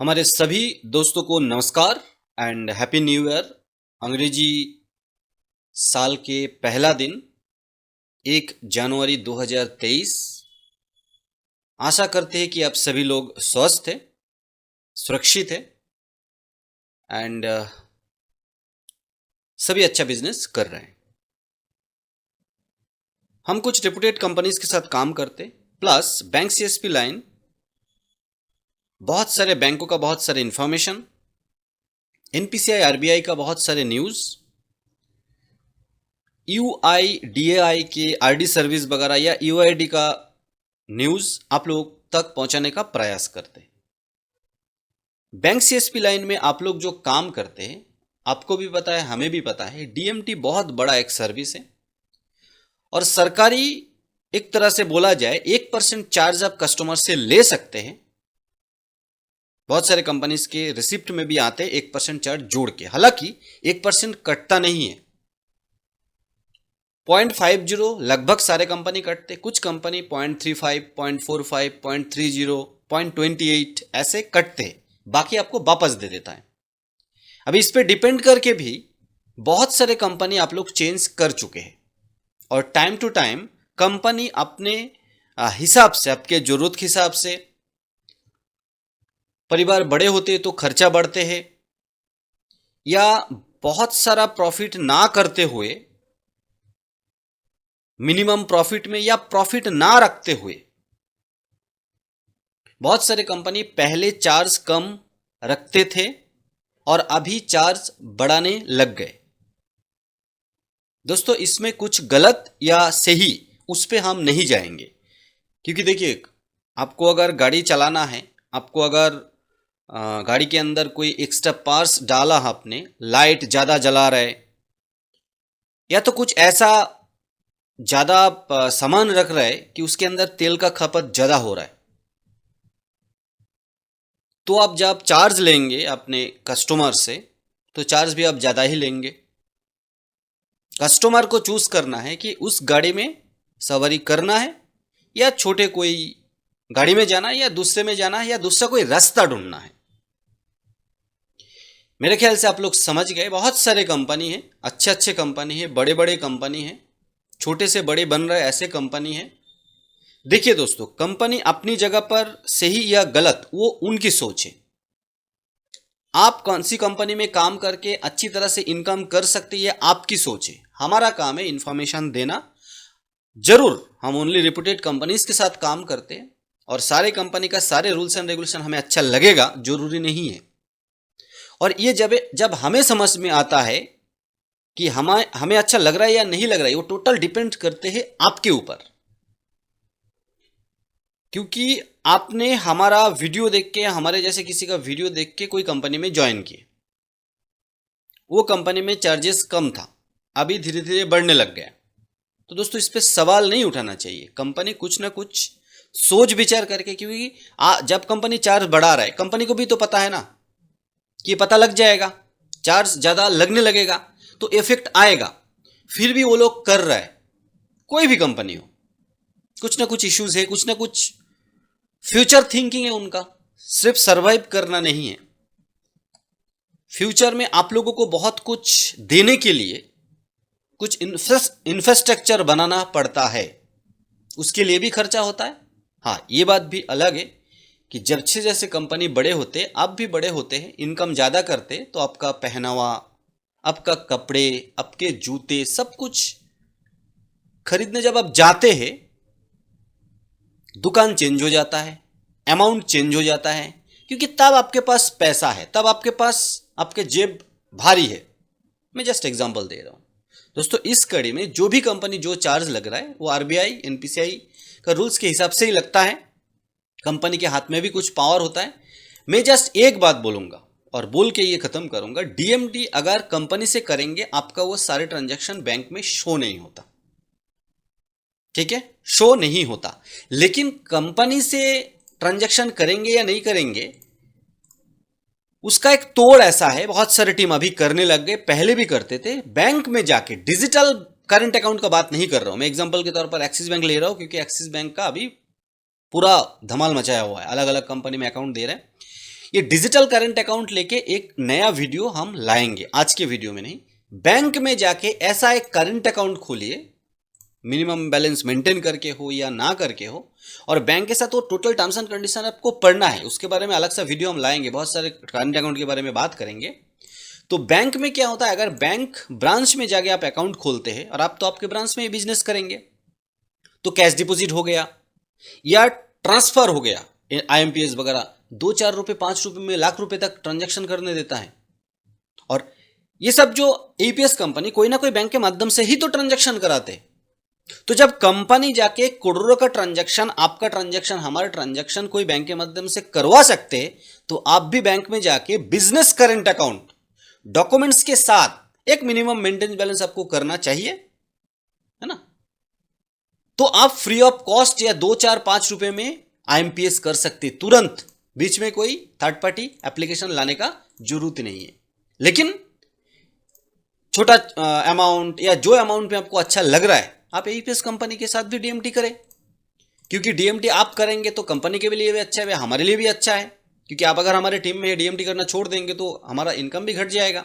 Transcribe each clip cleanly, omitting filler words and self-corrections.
हमारे सभी दोस्तों को नमस्कार एंड हैप्पी न्यू ईयर। अंग्रेजी साल के पहला दिन 1 जनवरी 2023। आशा करते हैं कि आप सभी लोग स्वस्थ हैं, सुरक्षित हैं एंड सभी अच्छा बिजनेस कर रहे हैं। हम कुछ रेपुटेड कंपनीज के साथ काम करते, प्लस बैंक सीएसपी लाइन, बहुत सारे बैंकों का बहुत सारे इंफॉर्मेशन, एनपीसीआई आरबीआई का बहुत सारे न्यूज़, यूआईडीएआई के आरडी सर्विस वगैरह या यूआईडी का न्यूज़ आप लोग तक पहुंचाने का प्रयास करते हैं। बैंक सीएसपी लाइन में आप लोग जो काम करते हैं, आपको भी पता है, हमें भी पता है, डीएमटी बहुत बड़ा एक सर्विस है और सरकारी एक तरह से बोला जाए 1% चार्ज आप कस्टमर से ले सकते हैं। बहुत सारे कंपनीज के रिसिप्ट में भी आते हैं 1% चार्ज जोड़ के, हालांकि 1% कटता नहीं है। 0.50 लगभग सारे कंपनी कटते, कुछ कंपनी 0.35, 0.45, 0.30, 0.28 ऐसे कटते, बाकी आपको वापस दे देता है। अभी इस पे डिपेंड करके भी बहुत सारे कंपनी आप लोग चेंज कर चुके हैं और टाइम टू टाइम कंपनी अपने हिसाब से, आपके जरूरत के हिसाब से, परिवार बड़े होते तो खर्चा बढ़ते हैं या बहुत सारा प्रॉफिट ना करते हुए मिनिमम प्रॉफिट में या प्रॉफिट ना रखते हुए बहुत सारे कंपनी पहले चार्ज कम रखते थे और अभी चार्ज बढ़ाने लग गए। दोस्तों, इसमें कुछ गलत या सही उस पे हम नहीं जाएंगे, क्योंकि देखिए, आपको अगर गाड़ी चलाना है, आपको अगर गाड़ी के अंदर कोई एक्स्ट्रा पार्ट्स डाला आपने, लाइट ज़्यादा जला रहे या तो कुछ ऐसा ज़्यादा सामान रख रहे कि उसके अंदर तेल का खपत ज़्यादा हो रहा है, तो आप जब चार्ज लेंगे अपने कस्टमर से तो चार्ज भी आप ज़्यादा ही लेंगे। कस्टमर को चूज करना है कि उस गाड़ी में सवारी करना है या छोटे कोई गाड़ी में जाना है या दूसरे में जाना है या दूसरा कोई रास्ता ढूंढना है। मेरे ख्याल से आप लोग समझ गए। बहुत सारे कंपनी है, अच्छे अच्छे कंपनी है, बड़े बड़े कंपनी है, छोटे से बड़े बन रहे ऐसे कंपनी है। देखिए दोस्तों, कंपनी अपनी जगह पर सही या गलत वो उनकी सोच है। आप कौन सी कंपनी में काम करके अच्छी तरह से इनकम कर सकते हैं, ये आपकी सोच है। हमारा काम है इंफॉर्मेशन देना। जरूर हम ओनली रिप्यूटेड कंपनीज के साथ काम करते हैं और सारे कंपनी का सारे रूल्स एंड रेगुलेशन हमें अच्छा लगेगा जरूरी नहीं है। और ये जब हमें समझ में आता है कि हमें अच्छा लग रहा है या नहीं लग रहा है, वो टोटल डिपेंड करते हैं आपके ऊपर, क्योंकि आपने हमारा वीडियो देख के, हमारे जैसे किसी का वीडियो देख के कोई कंपनी में ज्वाइन किए, वो कंपनी में चार्जेस कम था, अभी धीरे धीरे बढ़ने लग गया। तो दोस्तों, इस पे सवाल नहीं उठाना चाहिए। कंपनी कुछ ना कुछ सोच विचार करके, क्योंकि जब कंपनी चार्ज बढ़ा रहा है, कंपनी को भी तो पता है ना कि पता लग जाएगा, चार्ज ज़्यादा लगने लगेगा तो इफेक्ट आएगा, फिर भी वो लोग कर रहा है। कोई भी कंपनी हो, कुछ ना कुछ इश्यूज है, कुछ ना कुछ फ्यूचर थिंकिंग है उनका, सिर्फ सरवाइव करना नहीं है। फ्यूचर में आप लोगों को बहुत कुछ देने के लिए कुछ इंफ्रास्ट्रक्चर बनाना पड़ता है, उसके लिए भी खर्चा होता है। हाँ, ये बात भी अलग है कि जब से जैसे कंपनी बड़े होते, आप भी बड़े होते हैं, इनकम ज़्यादा करते, तो आपका पहनावा, आपका कपड़े, आपके जूते, सब कुछ खरीदने जब आप जाते हैं, दुकान चेंज हो जाता है, अमाउंट चेंज हो जाता है, क्योंकि तब आपके पास पैसा है, तब आपके पास आपके जेब भारी है। मैं जस्ट एग्जांपल दे रहा हूँ। दोस्तों, इस कड़ी में जो भी कंपनी जो चार्ज लग रहा है वो आरबीआई एनपीसीआई का रूल्स के हिसाब से ही लगता है। कंपनी के हाथ में भी कुछ पावर होता है। मैं जस्ट एक बात बोलूंगा और बोल के ये खत्म करूंगा, डीएमटी अगर कंपनी से करेंगे, आपका वो सारे ट्रांजैक्शन बैंक में शो नहीं होता, ठीक है, शो नहीं होता। लेकिन कंपनी से ट्रांजैक्शन करेंगे या नहीं करेंगे, उसका एक तोड़ ऐसा है। बहुत सारे टीम अभी करने लग गए, पहले भी करते थे, बैंक में जाके डिजिटल करंट अकाउंट का बात नहीं कर रहा हूं मैं। एग्जांपल के तौर पर एक्सिस बैंक ले रहा हूं, क्योंकि एक्सिस बैंक का अभी पूरा धमाल मचाया हुआ है, अलग अलग कंपनी में अकाउंट दे रहे हैं। ये डिजिटल करंट अकाउंट लेके एक नया वीडियो हम लाएंगे, आज के वीडियो में नहीं। बैंक में जाके ऐसा एक करंट अकाउंट खोलिए, मिनिमम बैलेंस मेंटेन करके हो या ना करके हो, और बैंक के साथ वो टोटल टर्म्स एंड कंडीशन आपको पढ़ना है। उसके बारे में अलग सा वीडियो हम लाएंगे, बहुत सारे करंट अकाउंट के बारे में बात करेंगे। तो बैंक में क्या होता है, अगर बैंक ब्रांच में जाके आप अकाउंट खोलते हैं और आप तो आपके ब्रांच में बिजनेस करेंगे, तो कैश डिपॉजिट हो गया या ट्रांसफर हो गया, IMPS वगैरह 2-4 रुपए 5 रुपए में लाख रुपए तक ट्रांजैक्शन करने देता है। और ये सब जो APS कंपनी कोई ना कोई बैंक के माध्यम से ही तो ट्रांजैक्शन कराते हैं। तो जब कंपनी जाके करोड़ों का ट्रांजैक्शन, आपका ट्रांजैक्शन, हमारा ट्रांजैक्शन कोई बैंक के माध्यम से करवा सकते, तो आप भी बैंक में जाके बिजनेस करंट अकाउंट डॉक्यूमेंट्स के साथ एक मिनिमम मेंटेनेंस बैलेंस आपको करना चाहिए, है ना। तो आप फ्री ऑफ कॉस्ट या 2-4-5 रुपए में IMPS कर सकते तुरंत, बीच में कोई थर्ड पार्टी एप्लीकेशन लाने का जरूरत नहीं है। लेकिन छोटा अमाउंट या जो अमाउंट में आपको अच्छा लग रहा है, आप APS कंपनी के साथ भी DMT करें, क्योंकि DMT आप करेंगे तो कंपनी के लिए भी अच्छा है, हमारे लिए भी अच्छा है। क्योंकि आप अगर हमारे टीम में DMT करना छोड़ देंगे तो हमारा इनकम भी घट जाएगा।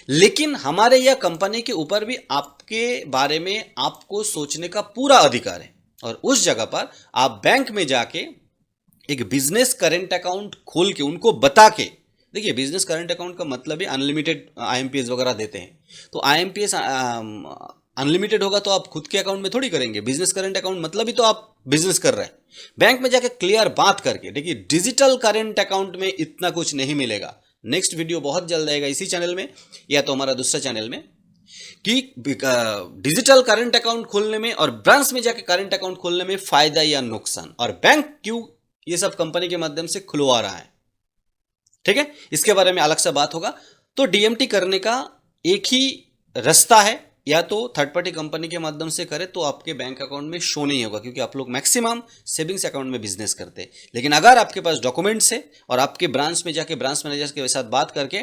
लेकिन हमारे या कंपनी के ऊपर भी आपके बारे में आपको सोचने का पूरा अधिकार है, और उस जगह पर आप बैंक में जाके एक बिजनेस करंट अकाउंट खोल के उनको बता के, देखिए बिजनेस करंट अकाउंट का मतलब ही अनलिमिटेड IMPS वगैरह देते हैं। तो IMPS अनलिमिटेड होगा तो आप खुद के अकाउंट में थोड़ी करेंगे। बिजनेस करंट अकाउंट मतलब ही तो आप बिजनेस कर रहे हैं। बैंक में जाके क्लियर बात करके, देखिए डिजिटल करंट अकाउंट में इतना कुछ नहीं मिलेगा। नेक्स्ट वीडियो बहुत जल्द आएगा इसी चैनल में या तो हमारा दूसरा चैनल में, कि डिजिटल करंट अकाउंट खोलने में और ब्रांच में जाके करंट अकाउंट खोलने में फायदा या नुकसान, और बैंक क्यों ये सब कंपनी के माध्यम से खुलवा रहा है, ठीक है, इसके बारे में अलग सा बात होगा। तो DMT करने का एक ही रास्ता है, या तो थर्ड पार्टी कंपनी के माध्यम से करें तो आपके बैंक अकाउंट में शो नहीं होगा, क्योंकि आप लोग मैक्सिमम सेविंग्स अकाउंट में बिजनेस करते हैं। लेकिन अगर आपके पास डॉक्यूमेंट्स है और आपके ब्रांच में जाके ब्रांच मैनेजर के साथ बात करके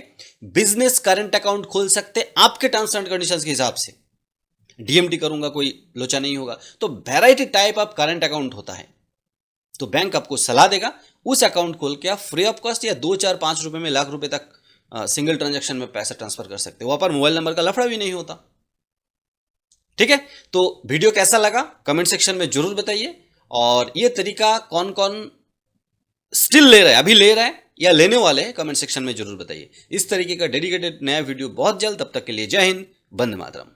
बिजनेस करंट अकाउंट खोल सकते आपके टर्म्स एंड कंडीशंस के हिसाब से, DMT करूंगा कोई लोचा नहीं होगा। तो variety type of current account होता है, तो बैंक आपको सलाह देगा, उस अकाउंट खोल के आप फ्री ऑफ कॉस्ट या 2-4-5 रुपए में लाख रुपए तक सिंगल ट्रांजैक्शन में पैसा ट्रांसफर कर सकते हो। वहां पर मोबाइल नंबर का लफड़ा भी नहीं होता, ठीक है। तो वीडियो कैसा लगा कमेंट सेक्शन में जरूर बताइए, और ये तरीका कौन कौन स्टिल ले रहा है, अभी ले रहा है या लेने वाले हैं, कमेंट सेक्शन में जरूर बताइए। इस तरीके का डेडिकेटेड नया वीडियो बहुत जल्द, तब तक के लिए जय हिंद, वंदे मातरम।